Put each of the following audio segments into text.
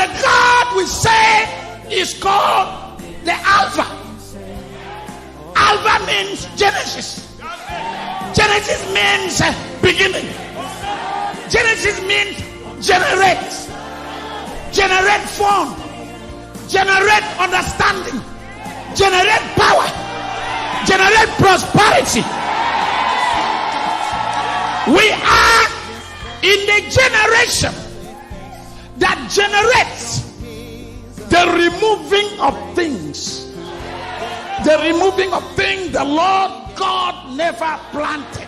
the God we say is called the Alpha. Alpha means Genesis. Genesis means beginning. Genesis means generate. Generate form. Generate understanding. Generate power. Generate prosperity. We are in the generation that generates the removing of things. The removing of things the Lord God never planted.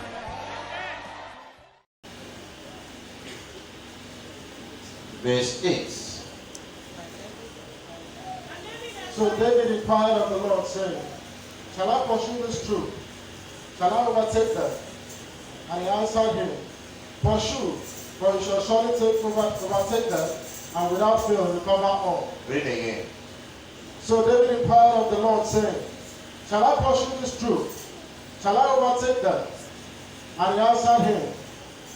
Verse 8. So David inquired of the Lord, saying, shall I pursue this troop? Shall I overtake them? And he answered him, pursue, for you shall surely overtake them, and without fail recover all. Read again. So David inquired of the Lord, saying, shall I pursue this troop? Shall I overtake them? And he answered him,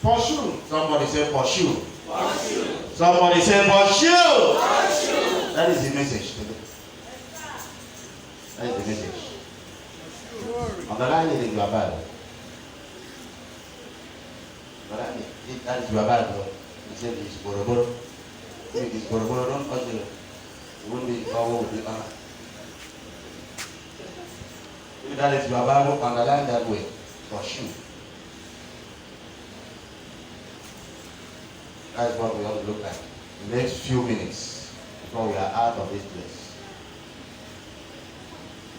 pursue. Somebody say pursue. Pursue. Somebody say pursue. Pursue. That is the message today. That is the message. Underline it in your Bible. Underline it. That is your Bible. He said it's Boroboro. If it is Boroboro, don't touch it. It won't be power with the honor. If that is your Bible, underline that way. Pursue. That is what we have to look at in the next few minutes before we are out of this place.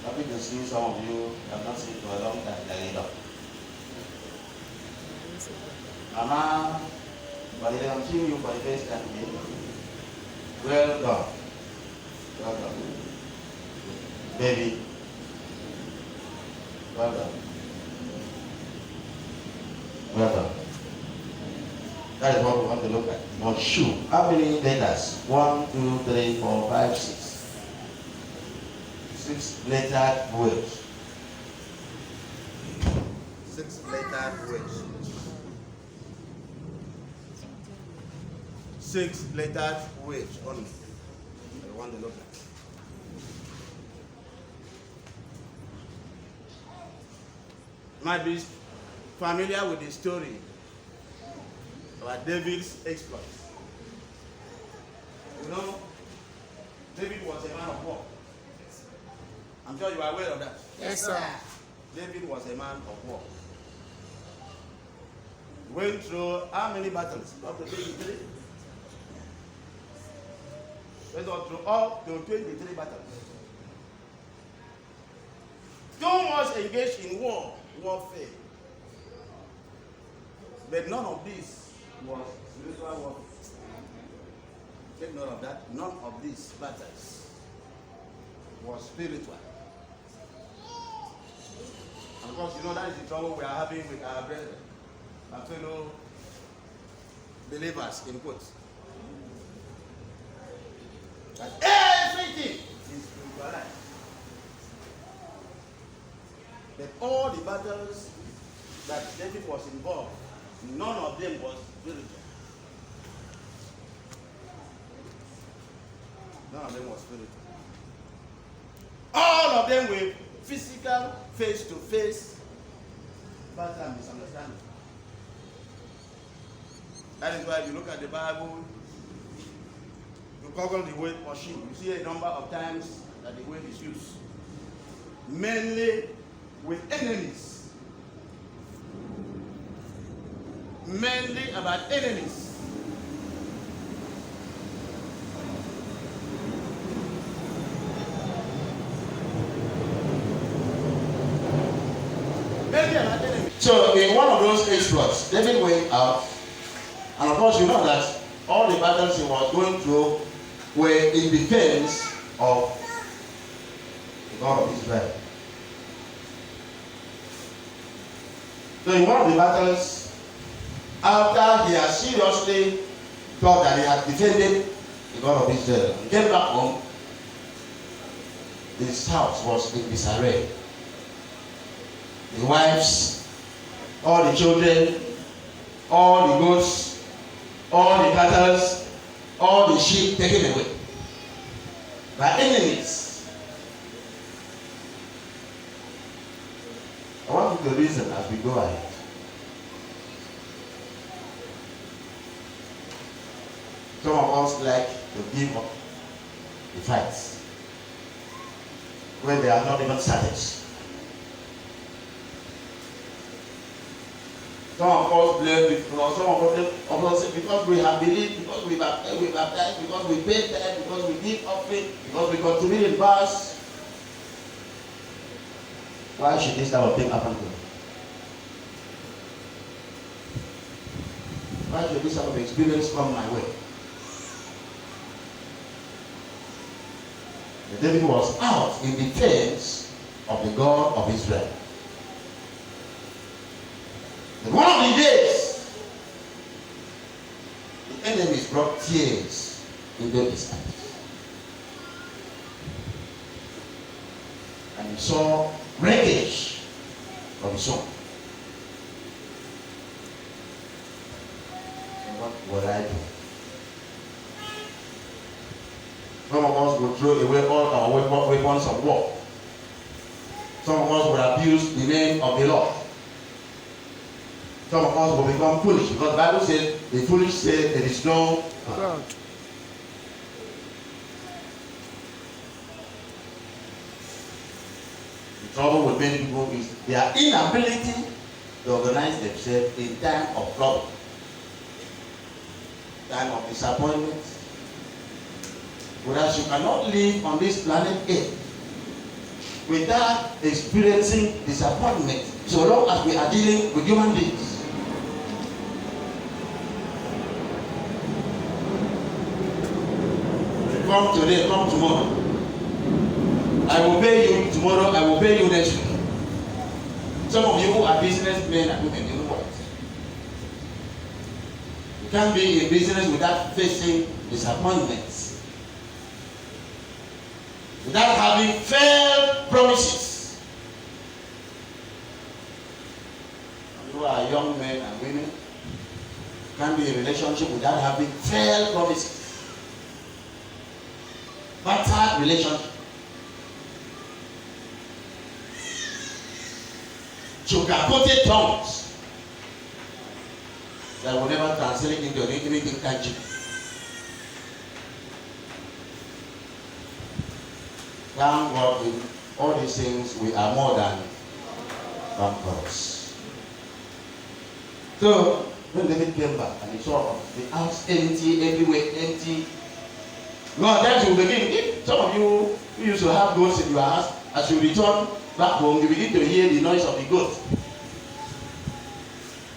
Happy to see some of you have not seen for a long time. Mama, but I'm seeing you for the first time today. Well done. Well done. Baby. Well done. Well done. That is what we want to look at. Pursue. How many letters? 1, 2, 3, 4, 5, 6. 6-lettered words. 6-lettered words. 6-lettered words only. I want to look at. You might be familiar with the story about David's exploits. You know, David was a man of war. I'm sure you are aware of that. Yes, sir. David was a man of war. He went through how many battles? Up to 23? Went on through up to 23 battles. Too much engaged in warfare. But none of this was spiritual warfare. Take note of that. None of these battles was spiritual. And of course, you know that is the trouble we are having with our brethren, our fellow believers, in quotes. That everything is spiritualized. But all the battles that David was involved, none of them was spiritual. None of them was spiritual. All of them were physical, face-to-face battle and misunderstanding. That is why if you look at the Bible, you Google the word pursue. You see a number of times that the word is used. Mainly with enemies. Mainly about enemies. So in one of those exploits, David went out, and of course you know that all the battles he was going through were in defense of the God of Israel. So in one of the battles, after he had seriously thought that he had defended the God of Israel, he came back home, his house was in disarray. The wives, all the children, all the goats, all the cattle, all the sheep taken away by enemies. I want you to reason as we go ahead. Some of us like to give up the fights when they are not even started. Some of us blame because some of us because we have believed, because we baptized, because we paid tithe, because we give offering, because we contribute in verse. Why should this type of thing happen to us? Why should this type of experience come my way? David was out in defense of the God of Israel. But one of the days, the enemies brought tears in David's eyes. And he saw wreckage of his son. And what would I do? Some of us will throw away all our weapons of war. Some of us will abuse the name of the Lord. Some of us will become foolish because the Bible says the foolish say there is no God. The trouble with many people is their inability to organize themselves in time of trouble, time of disappointment. Whereas you cannot live on this planet Earth without experiencing disappointment so long as we are dealing with human beings. Come today, come tomorrow. I will pay you tomorrow, I will pay you next week. Some of you who are businessmen and women, you know what? You can't be in business without facing disappointments. Without having failed promises. You are young men and women. You can't be in a relationship without having failed promises. Battered relationship. Sugar-coated tongues that will never translate into anything tangible. Thank God in all these things we are more than conquerors. So when David came back and he saw the house empty, everywhere empty, God, that you begin. If some of you who used to have goats in your house, as you return back home, you begin to hear the noise of the goats.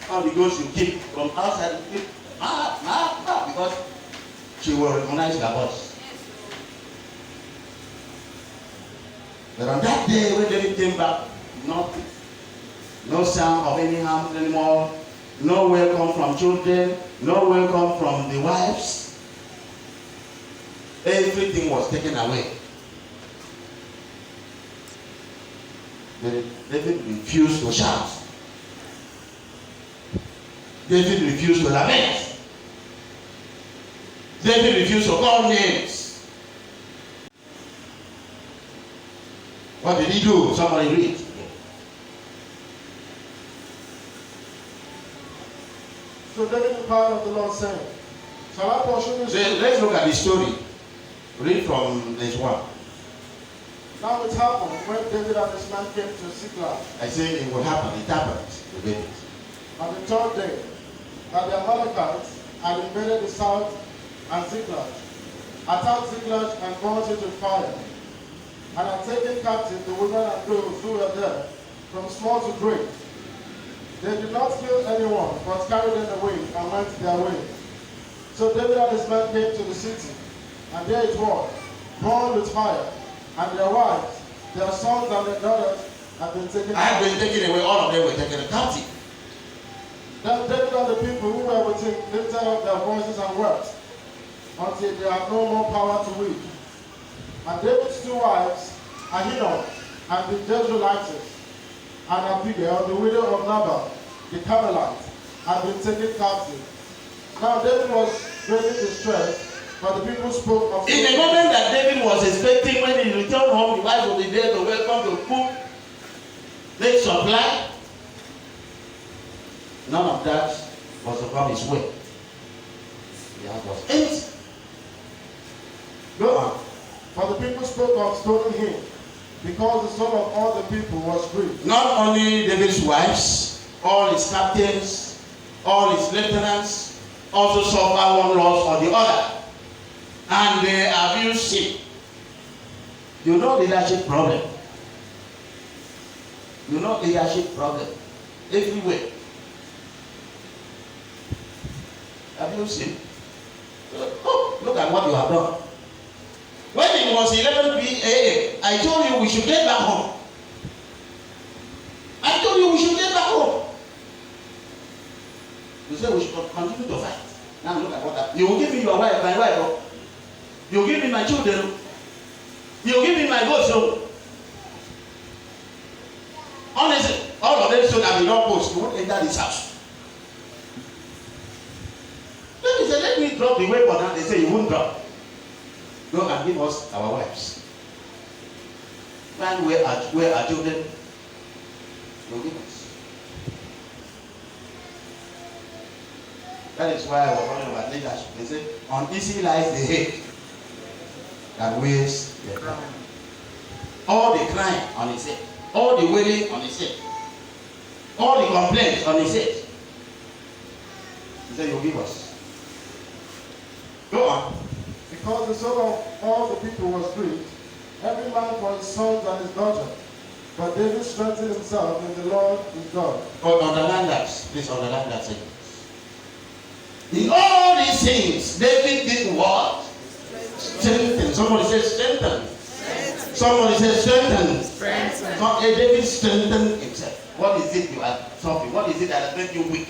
All the goats you keep from outside, you keep, because she will recognize your voice. But on that day when David came back, nothing. No sound of any harm anymore. No welcome from children. No welcome from the wives. Everything was taken away. David refused to shout. David refused to lament. David refused to call names. What did he do? Somebody read. So David inquired of the Lord, saying, shall I pursue this? Let's look at the story. Read from this one. Now it happened when David and his men came to Ziklag. I say it will happen. It happened to David. On the third day, that the Amalekites had invaded the south and Ziklag, attacked Ziklag and burned it with fire, and had taken captive the women and those who were there, from small to great. They did not kill anyone, but carried them away and went their way. So David and his men came to the city, and there it was, burned with fire, and their wives, their sons and their daughters had been taken. I have been taken away. All of them were taken captive. Then David and the people who were with him lifted up their voices and wept, until they had no more power to weep. And David's two wives, Ahinoam and the Jezreelitess, and Abigail, the widow of Nabal, the Carmelite, had been taken captive. Now David was greatly distressed, For the people spoke of In the moment that David was expecting, when he returned home, the wife will be there to welcome, to cook, make supply. None of that was to come his way. The house was empty. Go on. For the people spoke of stoning him, because the soul of all the people was grieved. Not only David's wives, all his captains, all his lieutenants also suffer one loss or the other. And they abuse him. You know leadership problem. You know leadership problem. Everywhere. Abuse him. Oh, look at what you have done. When it was 11 p.m., I told you we should get back home. I told you we should get back home. You said we should continue to fight. Now look at what that. You will give me your wife, my wife. Oh. You will give me my children. You will give me my goats. Oh. Honestly, all of them so that we don't post. You won't enter this house. Then he said, let me drop the weapon. And they say you won't drop. Go and give us our wives. Find where our children will give us. That is why I was talking about leadership. They say, uneasy lies the head that weighs the crown. All the crying on his head, all the wailing on his head, all the complaints on his head. He said, you'll give us. Go on. Because the soul of all the people was grieved, every man for his sons and his daughters. But David strengthened himself in the Lord his God. Underline that. Please underline that sentence. In all these things, David did what? Strengthen. Somebody says strengthen. Somebody says strengthen. So, David strengthened himself. What is it you are suffering? What is it that has made you weak?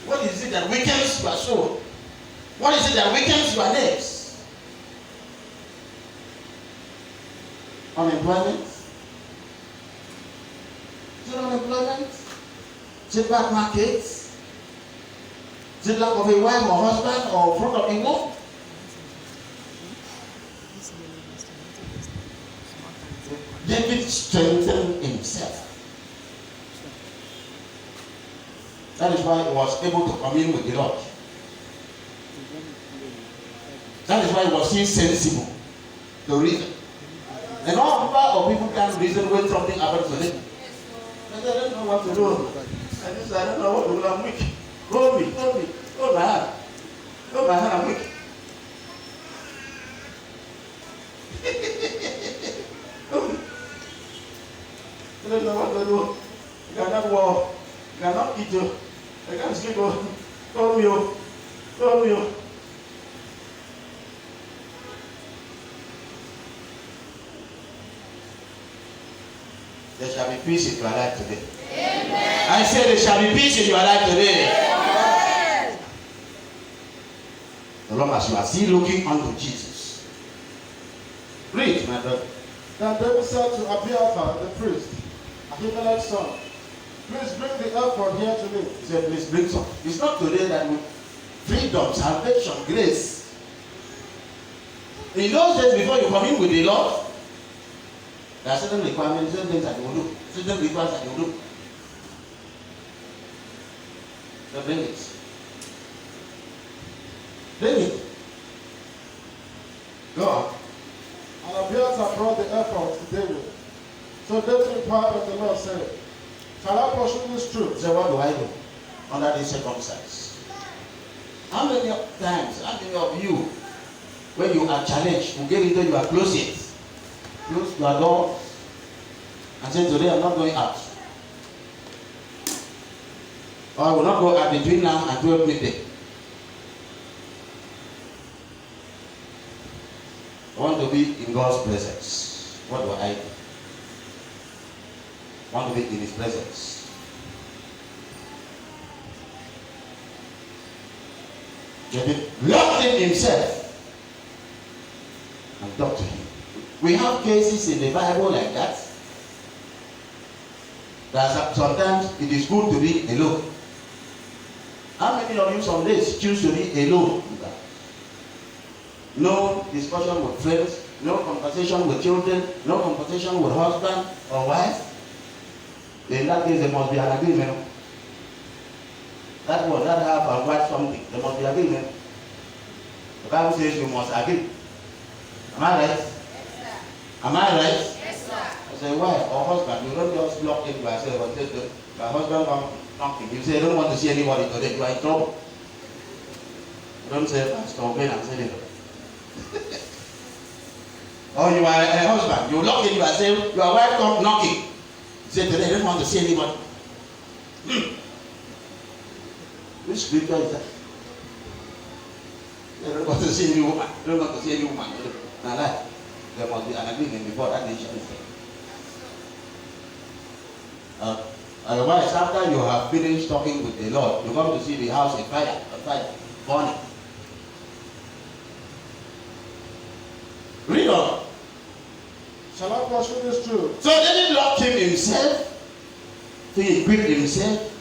What is it that weakens your soul? What is it that weakens your legs? Unemployment? Is it unemployment? Is it bad market? Is it lack of a wife or husband or fruit of a womb? David strengthened himself. That is why he was able to commune with the Lord. That is why he was insensible to reason. And all of people can't reason when something happens to them. I don't know what to do. I don't know what to do. I'm weak. Hold me. Hold my hand. Hold my hand. I'm weak. I don't know what to do. You cannot walk. You cannot eat. I can't sleep. Hold me. There shall be peace in your life today. Amen. I said there shall be peace in your life today. Amen. As long as you are still looking unto Jesus. Read, my brother. Then David said to Abiathar the priest, Ahimelech's son, please bring the ephod here to me. He said, please bring some. It's not today that we freedom, salvation, grace. In those days before you come in with the Lord, there are certain requirements, certain things that you will do, certain rituals that you will do. So bring it. Bring it. Go on. And Abiathar brought the ephod to David. So David inquired of the Lord, saying, shall I pursue this truth? So what do I do under this circumstance? How many times, how many of you, when you are challenged, you get into your closet, close your door, and say, today I'm not going out. Or I will not go out between now and 12 midday. I want to be in God's presence. What do I do? I want to be in His presence. David locked in himself and talked to him. We have cases in the Bible like that. That sometimes it is good to be alone. How many of you some days choose to be alone? No discussion with friends, no conversation with children, no conversation with husband or wife. In that case, there must be an agreement. That have and wife something. There must be agreement. The Bible says you must agree. Am I right? Yes, sir. Am I right? Yes, sir. As a wife or husband, you don't just block in by yourself and say, my husband comes knocking. You say, I don't want to see anybody today. You are in trouble. You don't say, Pastor, Ben, I'm saying it. Or you are a husband, you lock in yourself, your wife comes knocking. You say, today I don't want to see anybody. Which scripture is that? I don't want to see any woman. I don't want to see any woman. Now, like, there must be an agreement before that nation is there. Otherwise, after you have finished talking with the Lord, you come to see the house on fire, burning. Read on. Shall I pursue this truth? So David locked himself to equip himself.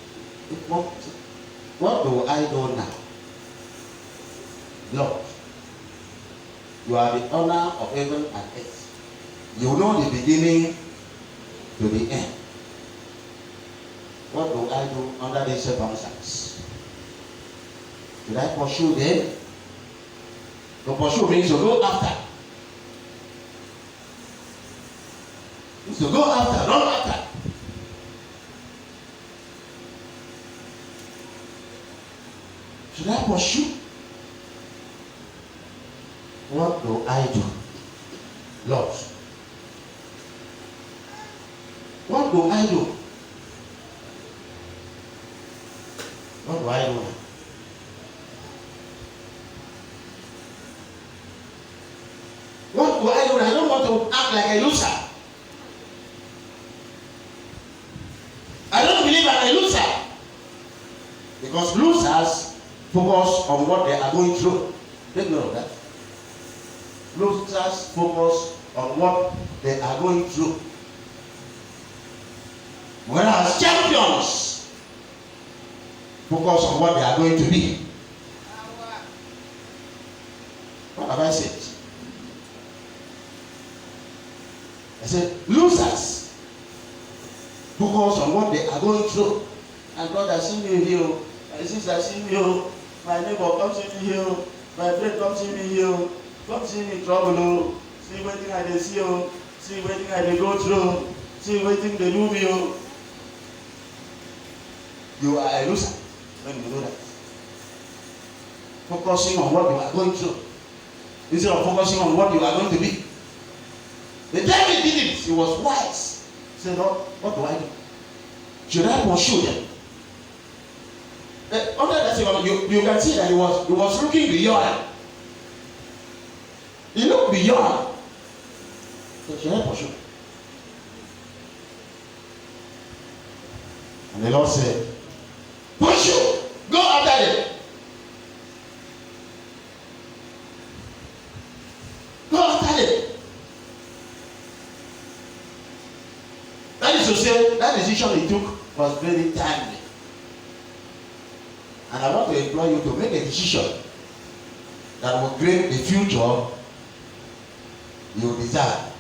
What do I do now? Lord, you are the owner of heaven and earth. You know the beginning to the end. What do I do under this circumstance? Should I pursue them? To pursue means to go after. Means to go after, run after. Should I pursue? What do I do? Lord, what do I do? What do I do? What do I do? I don't want to act like a loser. I don't believe I'm a loser. Because losers focus on what they are going through. Take note of that. Losers focus on what they are going through. Whereas champions focus on what they are going to be. What have I said? I said losers focus on what they are going through. And God has seen me here. My sister has seen me here. My neighbor comes in me here. My friend comes in me here. Come see me trouble. See what thing I dey see. See what thing I dey go through. See what thing they do me. You are a loser when you know that. Focusing on what you are going through instead of focusing on what you are going to be. The David did it. He was wise. He said, "Oh, what do I do? Should I pursue them?" Under that, you can see that he was looking beyond. He looked beyond. So should I pursue? And the Lord said, "Pursue, go after them. Go after them." That is to say, that decision he took was very timely. And I want to implore you to make a decision that will create the future you desire.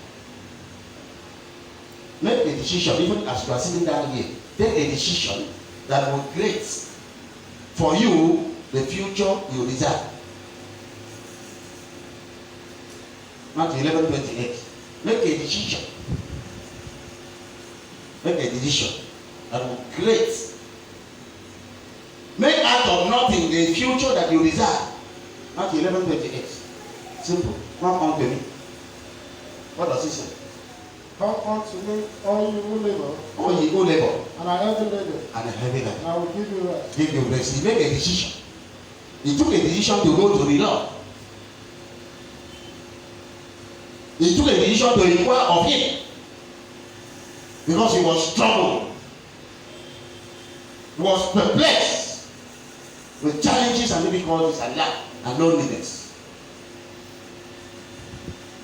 Make a decision, even as you are sitting down here. Take a decision that will create for you the future you desire. Matthew 11:28. Make a decision. Make a decision that will create. Make out of nothing the future that you desire. Matthew 11:28. Simple. Come unto me. What does he say? Come unto me, all you who labor, All ye who labor and are heavy laden, and are heavy laden, and I will give you rest. give you rest. He made a decision. He took a decision to go to the Lord. He took a decision to inquire of him because he was troubled. He was perplexed with challenges and difficulties and lack and loneliness.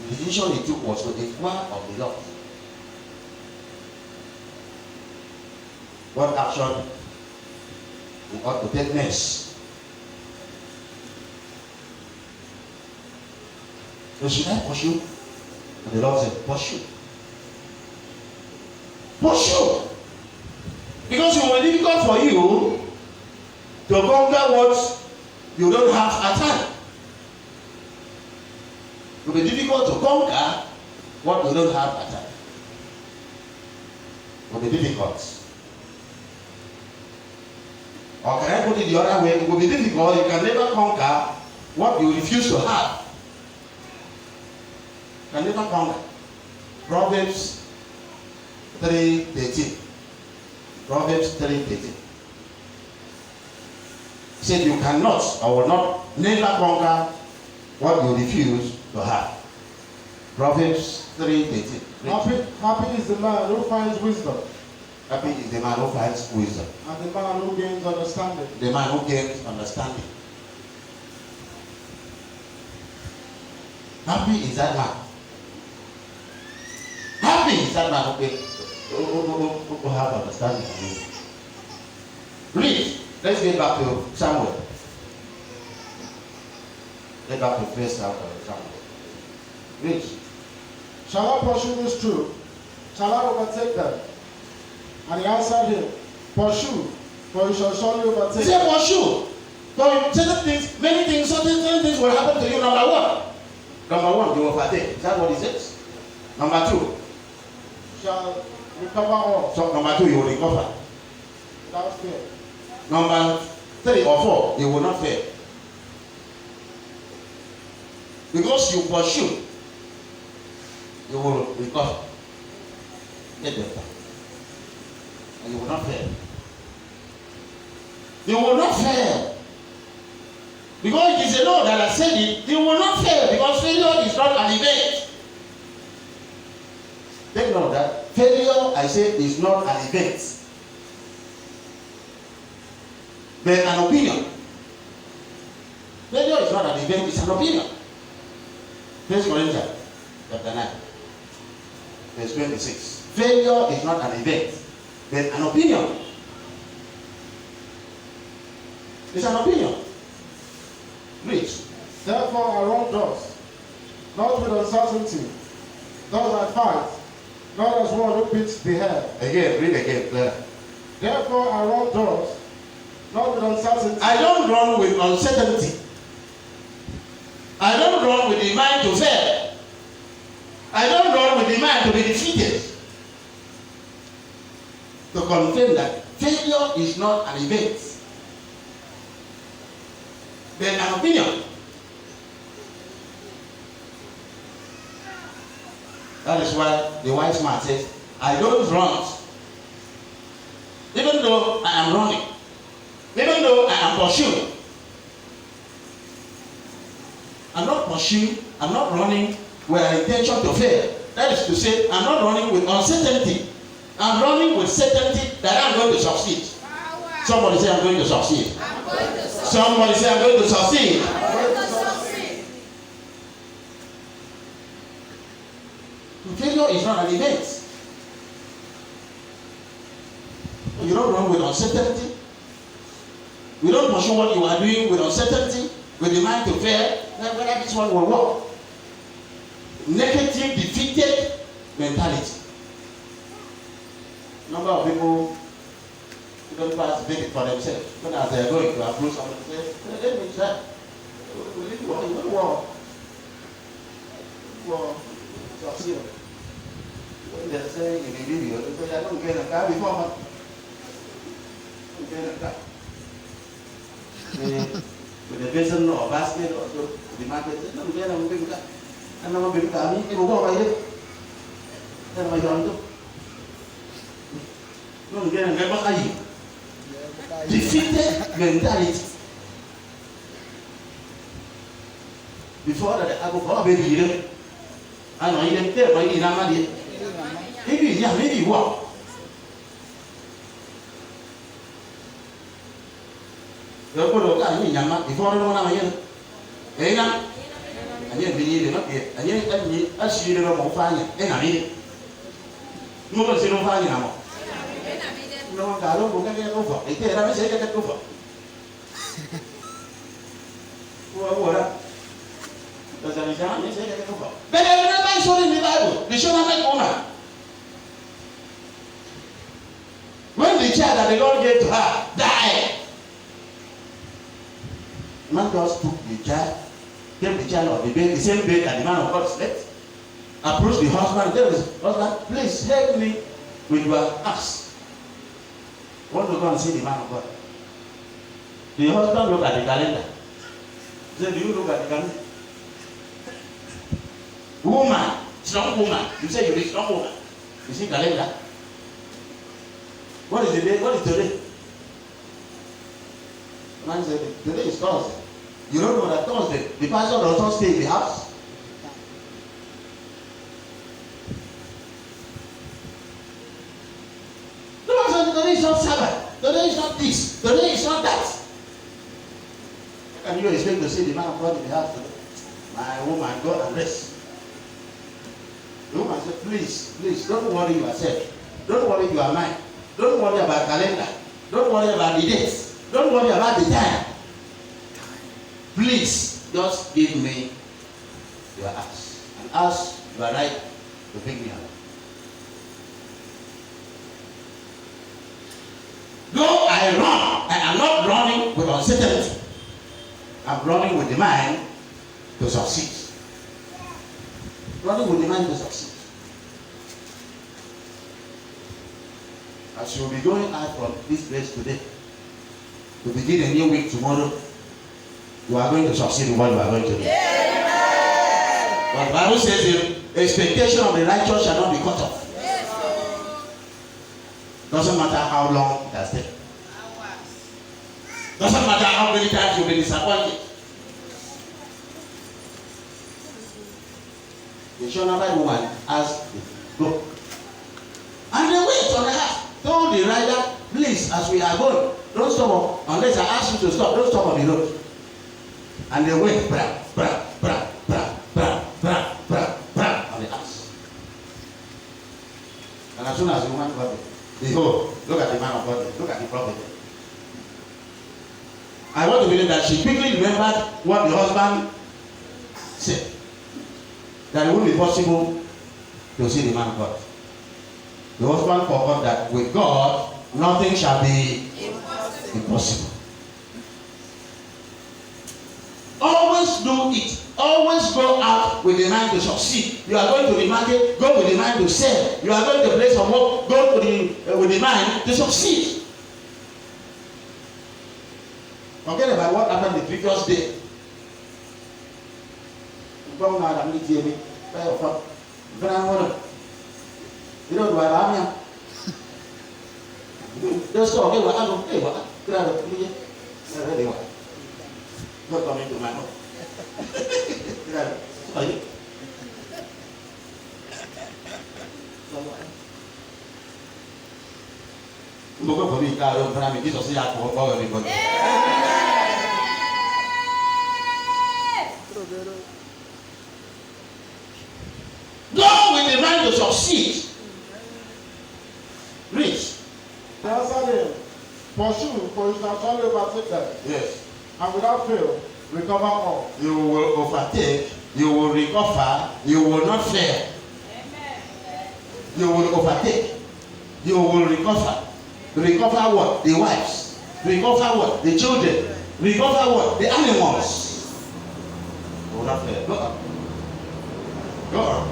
The decision he took was to inquire of the Lord. What action we ought to take next So should I pursue? And the Lord said, pursue. Pursue. Because it will be difficult for you to conquer what you don't have at hand. It will be difficult to conquer what you don't have at hand. It will be difficult. Or can I put it the other way? It will be difficult. You can never conquer what you refuse to have. You can never conquer. Proverbs 3:13. Proverbs 3:13. He said you cannot or will not never conquer what you refuse to have. Proverbs 3:13. Happy is the man who finds wisdom. Happy is the man who finds wisdom. And the man who gains understanding. The man who gains understanding. Happy is that man. Happy is that man who have understanding. Read. Let's get back to Samuel. Get back to 1 Samuel. Read. Shall I pursue this truth? Shall I overtake them? And he answered him, pursue, for you shall surely overtake them. Say pursue. For certain things, many things, certain things will happen to you. Number one, you overtake. Is that what he says? Number two, Shall recover all. so number two, you will recover. Without fear. Number 3 or 4, you will not fail. Because you pursue, you will recover. Get better. And you will not fail. You will not fail. Because it is the Lord that has said it, you will not fail. Because failure is not an event. Take note of that. Failure, I say, is not an event. But an opinion. Failure is not an event, it's an opinion. 1 Corinthians chapter 9, verse 26. Failure is not an event, but an opinion. It's an opinion. Read. Therefore I run thus, not with uncertainty. Thus I fight, not as one who beats the air. Again, read again, clear. Therefore I run thus, not with uncertainty. I don't run with uncertainty. I don't run with the mind to fail. I don't run with the mind to be defeated. To confirm that failure is not an event, but an opinion. That is why the wise man says, I don't run. Even though I am running. Even though I am pursuing. I'm not pursuing, I'm not running with an intention to fail. That is to say, I'm not running with uncertainty. I'm running with certainty that I'm going to succeed. Somebody say I'm going to succeed. Somebody say I'm going to succeed. Failure is not an event. You don't run with uncertainty. You don't pursue what you are doing with uncertainty, with the mind to fail, whether this one will work. Negative, defeated mentality. Number of people who don't pass make it for themselves. When as they are going to approach someone and say, let me try. We need to work. You don't work. Well, succeed. When they say in the video, they say, I don't get a car before, man. I don't get a car. With the vessel or basket or so, the market, I don't get a car. I don't get a car. I don't go away. I don't go away. No, again, defeated mentality. Before that, I go for a baby here. I know you didn't tell my Namadi. Maybe, yeah, maybe what? You're going to go to Yama before I know what I'm here. Eh, now? And yet, we need it, and yet, I see you know, fine, and I need it. No one say no fine now. No, I don't go get over. They tell me, say, get over. What? There's an exam, they say they can go. But they never show in the Bible. The Shunammite woman. When the child that the Lord gave to her died, the man just took the child, gave the child of the bed, the same bed that the man of God slept, approached the husband, tell his husband, please help me with your axe. I want to go and see the man of God. The husband looked at the calendar. He said, do you look at the calendar? Woman, strong woman. You say you're a strong woman. You see calendar? What is the day? What is today? The man said, today is Thursday. You don't know that Thursday, the pastor does not stay in the house. The man said, today is not Sabbath. Today is not this. Today is not that. Can you expect to see the man of God in the house today? My woman, go and rest. The woman said, please, please, don't worry yourself. Don't worry your mind. Don't worry about calendar. Don't worry about the dates. Don't worry about the time. Please, just give me your axe. And ask you are right to pick me up. Though I run, I am not running with uncertainty. I'm running with the mind to succeed. Running with the mind to succeed. As you will be going out from this place today, to begin a new week tomorrow, you are going to succeed in what you are going to do. Yes. But the Bible says the expectation of the righteous shall not be cut off. Yes. Doesn't matter how long it has taken. Doesn't matter how many times you've been disappointed. The Shunammite woman asked, go. And they went on the house. Told the rider, please, as we are going, don't stop unless I ask you to stop. Don't stop on the road. And they went, bra, bra, bra, bra, bra, bra, bra, bra, on the ass. And as soon as the woman got it, behold, look at the man of God, look at the prophet. I want to believe that she quickly remembered what the husband said. That it wouldn't be possible to see the man of God. The husband forgot that with God, nothing shall be impossible. Always do it. Always go out with the mind to succeed. You are going to the market, go with the mind to sell. You are going to a place of work, go to with the mind to succeed. Forget about what happened the previous day. You know what I mean? Just talk about I'm okay. What? Not coming to my mouth. Sorry. Go for me, car. Don't tell me this was the act of everybody. Go with the mind to succeed. Rich. They answered him, pursue, for you shall surely overtake them. Yes. And without fail, recover all. You will overtake, you will recover, you will not fail. Amen. You will overtake, you will recover. Recover what? The wives. Recover what? The children. Recover what? The animals. You will not fail. Go on. Go on.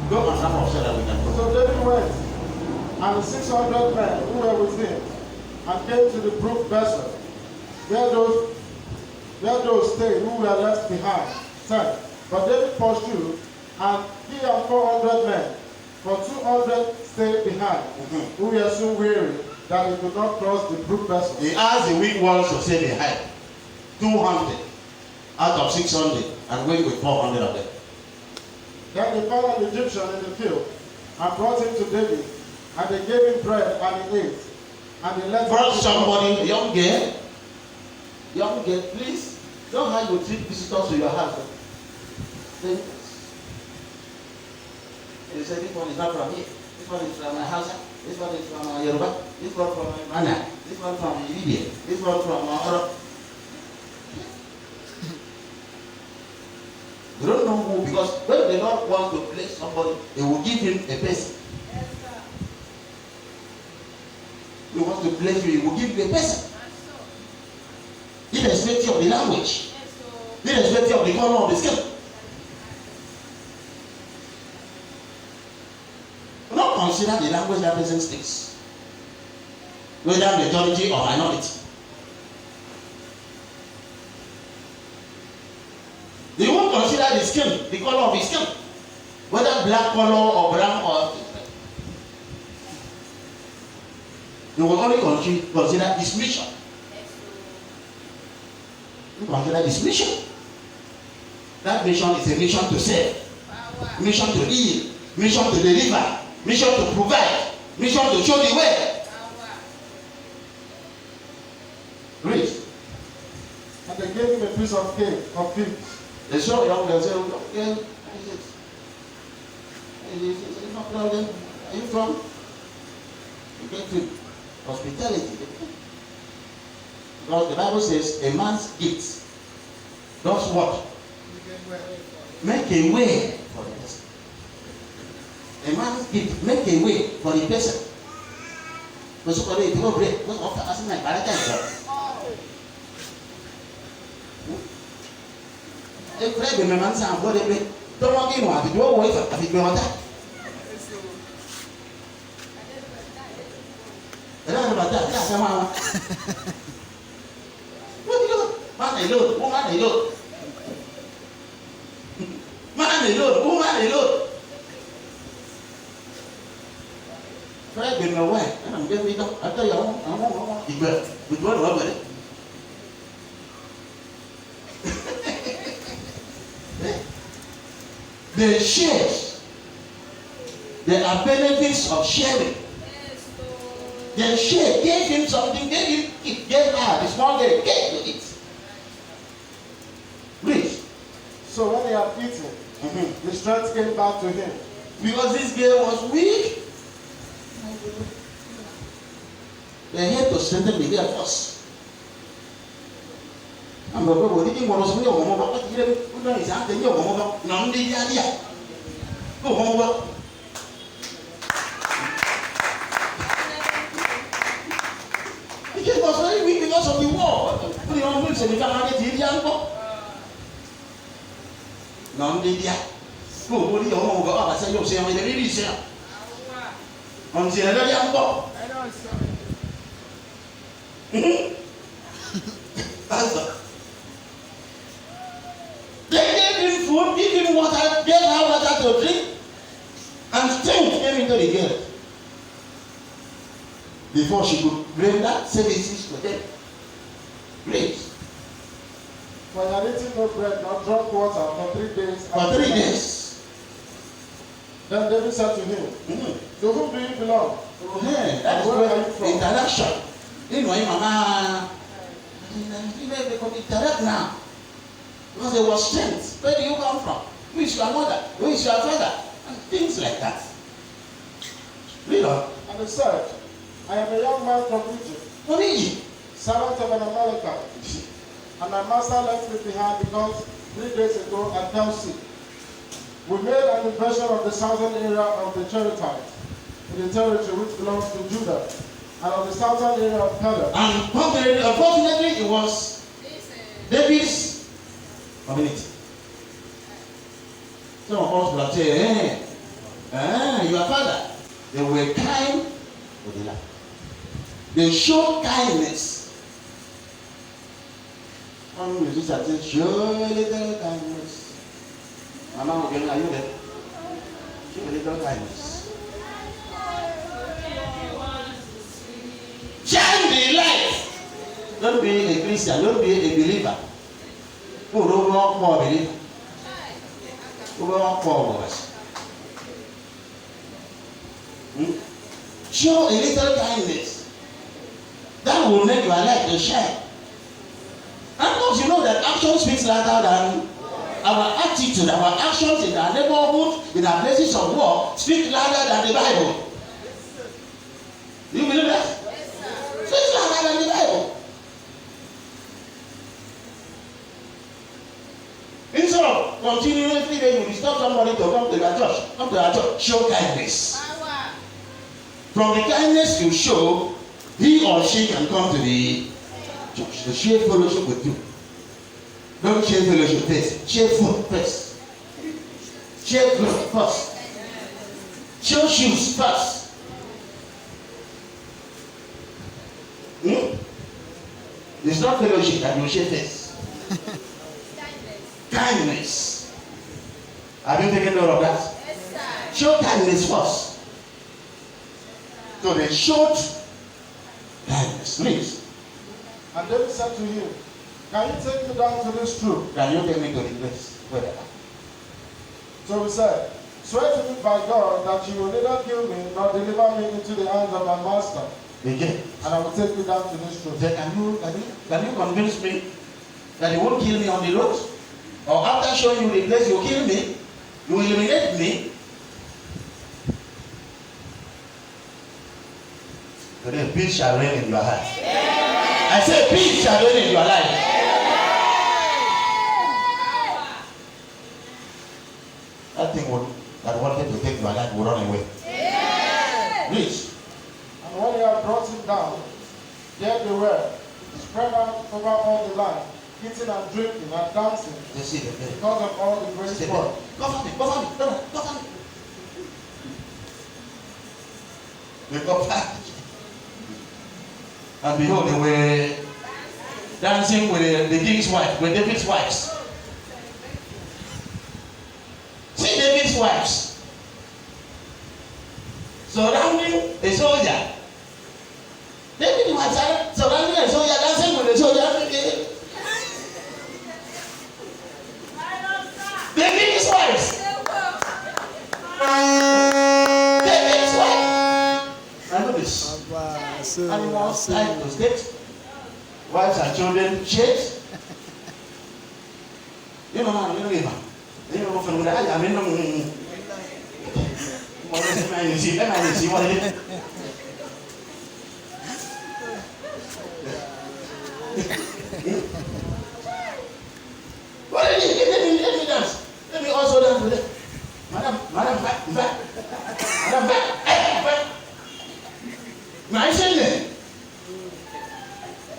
Go on. Some of that we can go. So David went, and the 600 men who were with him, and came to the brook Besser, where those stayed who were left behind. 10. But David pursued, and he and 400 men, for 200 stayed behind, who were so weary that he could not cross the brook Besser. He asked the weak ones to stay behind. 200 out of 600, and went with 400 of them. Then they found an Egyptian in the field, and brought him to David, and they gave him bread, and he ate. And they let Brought somebody, a young girl, please, don't have your treat visitors to your house. Then, he said, this one is not from here. This one is from my house. This one is from Yoruba. This one from Ghana. This one from Libya. This one from Europe. You don't know who, because when the Lord wants to place somebody, He will give him a person. He wants to place you, He will give you a person. Irrespective of the language, irrespective of the color of the skin. Do not consider the language that person speaks, whether majority or minority. You won't consider the skin, the color of his skin, whether black color or brown or. You will only consider his mission. You consider his mission. That mission is a mission to save, mission to heal, mission to deliver, mission to provide, mission to show the way. Read. And they gave him a piece of cake of figs. They saw a young girl say, okay, no problem. Are you from? You get food. Hospitality. Because the Bible says a man's gift does what? Make a way for the person. A man's gift make a way for the person. Because you go break. Because after asking my parent, ẹ fẹ́ gbẹ̀mẹ̀ máa ń sàn àbọ̀ dẹ́gbẹ́ tọ́wọ́ kí nù àti ìdúró wọ̀ ìfà àti gbẹ̀ ọ̀tá. ẹ̀rọ àti bàtà àti àṣà máa wá. wọ́n ti lò máa nà ìlò wọ́n máa nà ìlò máa nà ìlò wọ́n máa nà ìlò. fẹ́ gbẹ̀mẹ̀ wá ẹ̀ ẹ̀ nà ń gbé mi dán àtẹ̀yà àwọn ìgbẹ́ ìdúró lọ́wọ́ bẹ̀rẹ̀. They shared. There are benefits of sharing. They shared, gave him something, gave her the small girl, gave to it. Read. So when he had eaten, the strength came back to him. Because this girl was weak, they had to strengthen the girl first. I'm going to go to the king. I'm going to go to the king. I'm going to go to the king was very weak because of the war. Put your lips and you can't get the young boy. Non di dia. Go to the home of God. I say, you say, I'm going to release him. I'm saying, I'm young boy. They gave him food, gave him water, gave her water to drink, and strength came into the girl before she could render services to them. Great. For he had eaten no bread, nor drunk water for 3 days. For 3 days. Then David said to him, To whom do you belong? That is where interaction. You know, mama, they could interact now. Because there was strength. Where do you come from? Who is your mother? Who is your father? And things like that. Read on. And he said, I am a young man from Egypt, From Egypt. servant of an Amalekite. And my master left me behind because 3 days ago I fell sick. We made an invasion of the southern area of the Cherethites, in the territory which belongs to Judah, and of the southern area of Pelem. And unfortunately, it was David's community. Some of us will say, your father. They were kind to the land. They showed kindness. One musician said, show a little kindness. Mama, are you there? Show a little kindness. Shine the light. Don't be a Christian. Don't be a believer. Who don't want more believer? Who don't want more of us? Show a little kindness. That will make your light to shine. And because you know that action speaks louder than our attitude, our actions in our neighborhood, in our places of work, speak louder than the Bible. Do you believe that? Speaks louder than the Bible. Instead of continually every day you disturb somebody to come to your church, come to our church, show kindness. From the kindness you show, he or she can come to the church to share fellowship with you. Don't share fellowship first. Share food first. Share clothes first. Share shoes first. It's not fellowship that you share first. Kindness. Have you taken note of that? Yes, sir. Show kindness first. So they showed kindness. Please. And David said to him, can you take me down to this troop? Can you take me to the place where they are? So he said, swear to me by God that you will neither kill me nor deliver me into the hands of my master, Again. and I will take you down to this troop. Say, can you convince me that you won't kill me on the road? Or after showing you the place, you kill me? You eliminate me? Today, peace shall reign in your heart. I say, peace shall reign in your life. That thing that wanted to take your life will run away. Please. And when he had brought him down, there they were, spread out over all the land, eating and drinking and dancing, They see the place. because of all the great Stay spoil. there. Cover me, cover me, cover me. They covered. And behold, they were dancing with the king's wife, with David's wives. See David's wives surrounding a soldier. David's wives are surrounding a soldier, dancing with a soldier. David's wives. David's wife. I know this. Animals like to state. Wives and children shades. You know how you know. You know from the I mean no. What is it? Man, you see what it is. What is it? Let me dance. Let me also dance with it. Madam, back. Nice, isn't it?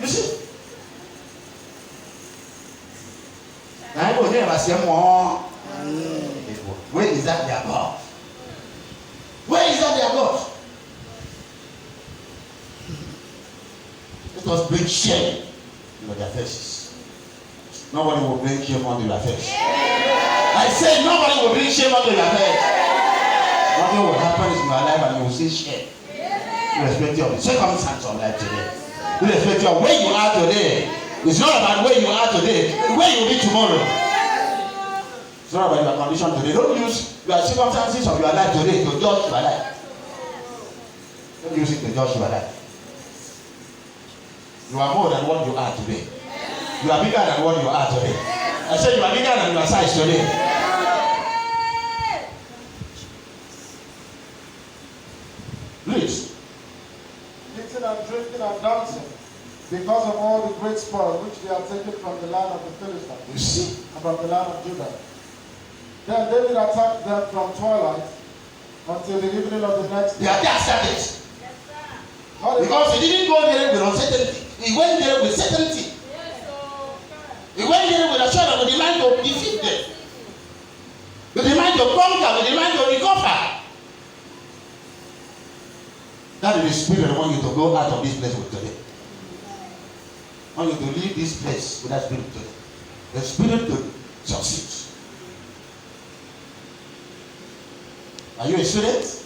You see? I will never say more. Where is that their God? Where is that their God? Let us bring shame into their faces. Nobody will bring shame onto their face. I said nobody will bring shame onto their face. Nothing will happen in your life and you will see shame. Irrespective of the circumstance of life today. Irrespective of where you are today. It's not about where you are today, where you will be tomorrow. It's not about your condition today. Don't use your circumstances of your life today to judge your life. Don't use it to judge your life. You are more than what you are today. You are bigger than what you are today. I said you are bigger than your size today. Please. Eating and drinking and dancing, because of all the great spoil which they have taken from the land of the Philistines, You see? and from the land of Judah. Then David attacked them from twilight until the evening of the next The day. attack started. Not Because he didn't go there with uncertainty. He went there with certainty. He went there with assurance, with the mind to defeat them. With the mind to conquer, with the mind to recover. That is the spirit I want you to go out of this place with today. I want you to leave this place with that spirit today. The spirit to succeed. Are you a student?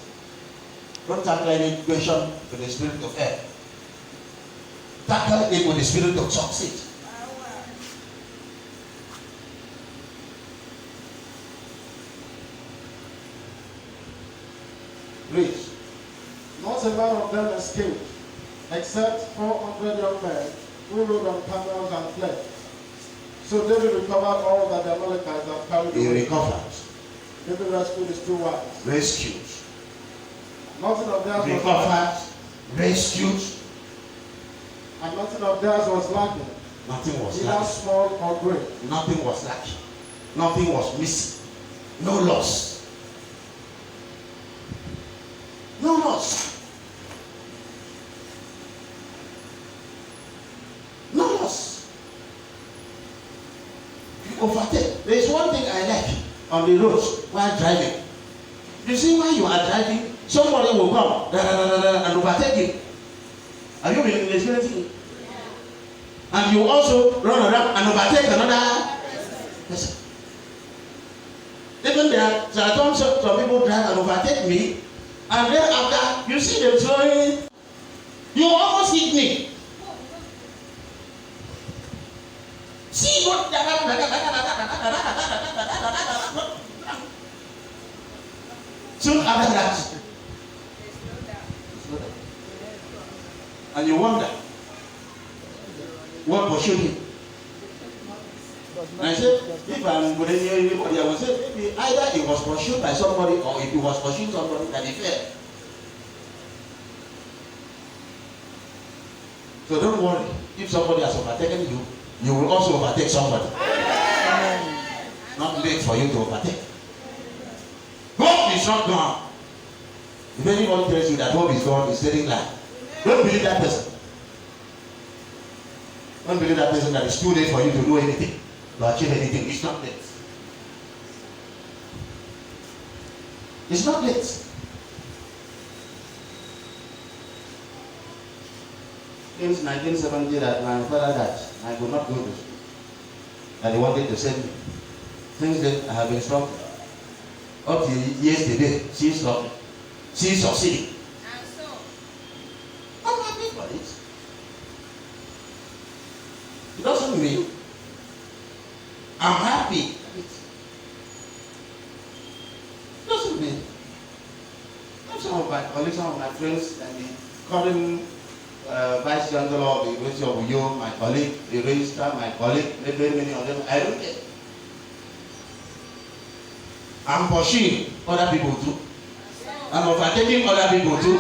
Don't tackle any question with the spirit of air. Tackle it with the spirit of succeed. Please. Not a man of them escaped, except 400 young men who rode on camels and fled. So David recovered all that the Amalekites had carried He away. recovered, David rescued his 2 wives. rescued, Nothing of theirs was recovered, rescued. and nothing of theirs was lacking, Nothing was either lacking. small or great. Nothing was lacking. Nothing was missing. No loss. No loss. No loss. You overtake. There is one thing I like on the roads while driving. You see, while you are driving, somebody will come and overtake you. Have you been experiencing it? And you also run around and overtake another person. Even there are times some people drive and overtake me, and then after you see them slowing, you almost hit me. See what? Soon after that, and you wonder what pursued him. And I said, if I'm going to hear anybody, I will say maybe either he was pursued by somebody, or if he was pursuing somebody, that he fell. So don't worry. If somebody has overtaken you, you will also overtake somebody. It's not late for you to overtake. Hope is not gone. If anyone tells you that hope is gone, he's telling lie. Don't believe that person. Don't believe that person that it's too late for you to do anything, to achieve anything. It's not late. It's not late. Since 1970 that my father died, I could not go to school. And they wanted to send me. Since then, I have been struggling. Up to yesterday, she's struggling. She's succeeding. And so, I'm happy for it. It doesn't mean I'm happy. It doesn't mean. Some of my colleagues, some of my friends, and the current Vice Chancellor of the University of Uyo, my colleague, the registrar, my colleague, very many of them, I don't care. I'm pursuing other people too. I'm overtaking other people too.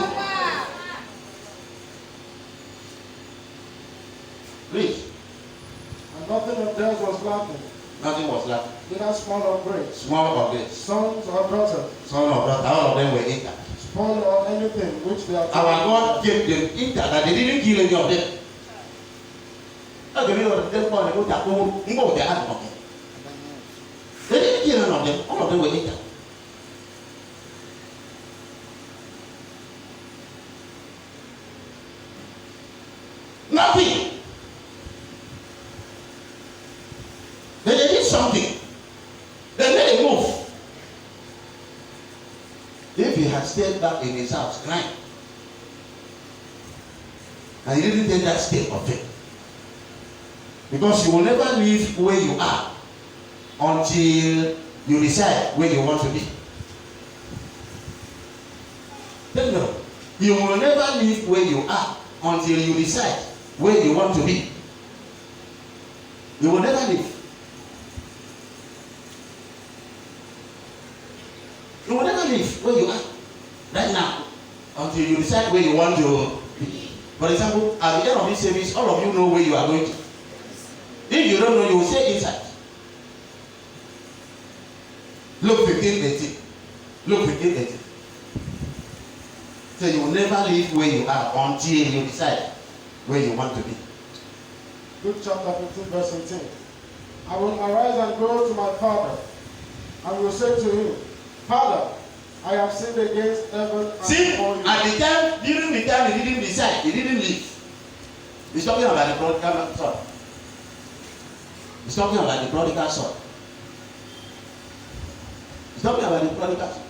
Read. And nothing of theirs was lacking, Nothing was lacking. neither small or great, Small or great. sons or daughters, Son or brother, all of them were intact. spoil or anything which they are Our God gave them intact, that they didn't kill any of them. Okay, they didn't kill any of them, all of them were intact. Nothing. Then they did something. They made a move. If he had stayed back in his house crying, and he didn't take that step of faith, because you will never leave where you are until you decide where you want to be. No, you will never leave where you are until you decide where you want to be. You will never leave. You will never leave where you are right now until you decide where you want to be. For example, at the end of this service, all of you know where you are going to. If you don't know, you will stay inside. Luke 15:18. Luke 15:18. So you will never leave where you are until you decide where you want to be. Luke chapter 15, verse 18. I will arise and go to my father, and will say to him, Father, I have sinned against heaven and See, before you. at the time, during the time he didn't decide, he didn't leave. He's talking about the prodigal son. He's talking about the prodigal son. He's talking about the prodigal son.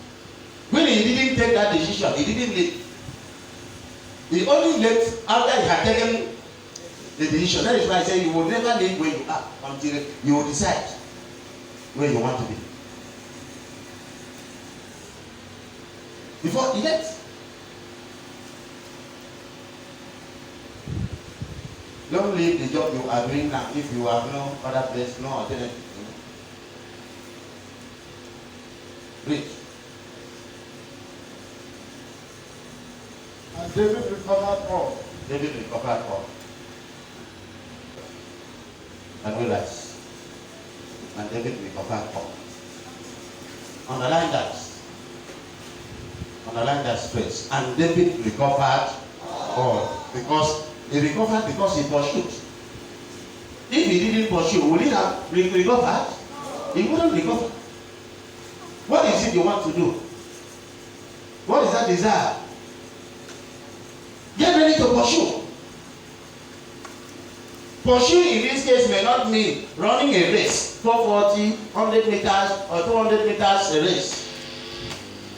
When he didn't take that decision, he didn't leave. He only left after he had taken the decision. That is why I say you will never leave where you are until you will decide where you want to be. Before he left. Don't leave the job you are doing now if you have no other place, no alternative. Read. And David recovered all. David recovered all. And realize. and David recovered all. Underline that. Underline that space. And David recovered all. Because he recovered because he pursued. If he didn't pursue, would he have recovered? He wouldn't recover. What is it you want to do? What is that desire? Get ready to pursue. Pursue in this case may not mean running a race, 440, 100 meters or 200 meters a race.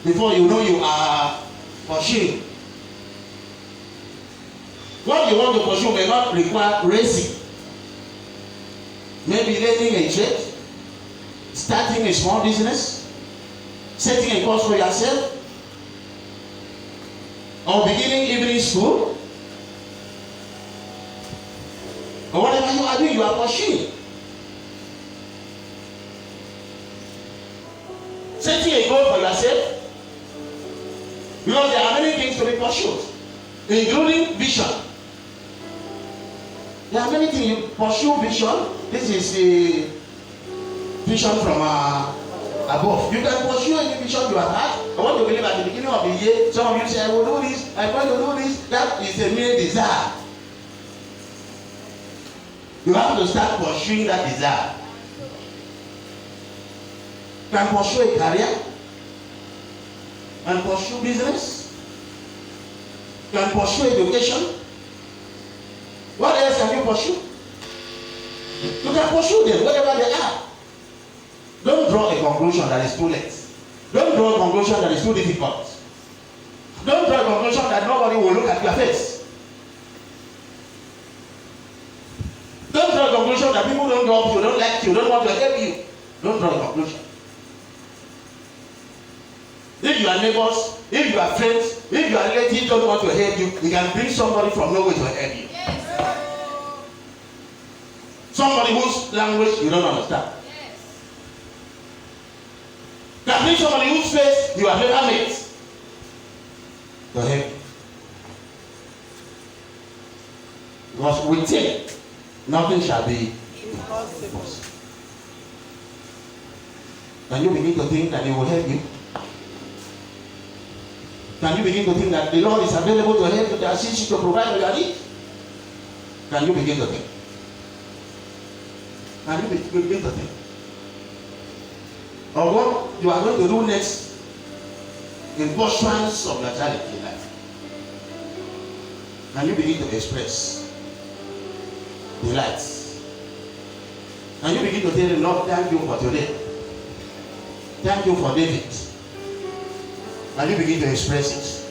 Before you know you are pursuing. What you want to pursue may not require racing. Maybe learning a trade, starting a small business, setting a course for yourself, or beginning evening school, or whatever you are doing, you are pursuing. Setting a goal for yourself, because there are many things to be pursued, including vision. There are many things you pursue vision. This is the vision from above. You can pursue any vision you have had. I want to believe at the beginning of the year, some of you say, I will do this, I'm going to do this. That is a mere desire. You have to start pursuing that desire. You can pursue a career. You can pursue business. You can pursue education. What else can you pursue? You can pursue them wherever they are. Don't draw a conclusion that is too late. Don't draw a conclusion that is too difficult. Don't draw a conclusion that nobody will look at your face. Don't draw a conclusion that people don't love you, don't like you, don't want to help you. Don't draw a conclusion. If you are neighbors, if you are friends, if your relatives don't want to help you, you can bring somebody from nowhere to help you. Yes. Somebody whose language you don't understand. Yes. You can bring somebody whose face you have never met to help you. Because with him, nothing shall be impossible. Can you begin to think that he will help you? Can you begin to think that the Lord is available to help you, to assist you, to provide for your needs? Can you begin to think? Can you begin to think? Or what you are going to do next in pursuance of your charity life? Can you begin to express delights? Can you begin to tell the Lord, thank you for today? Thank you for David. Can you begin to express it?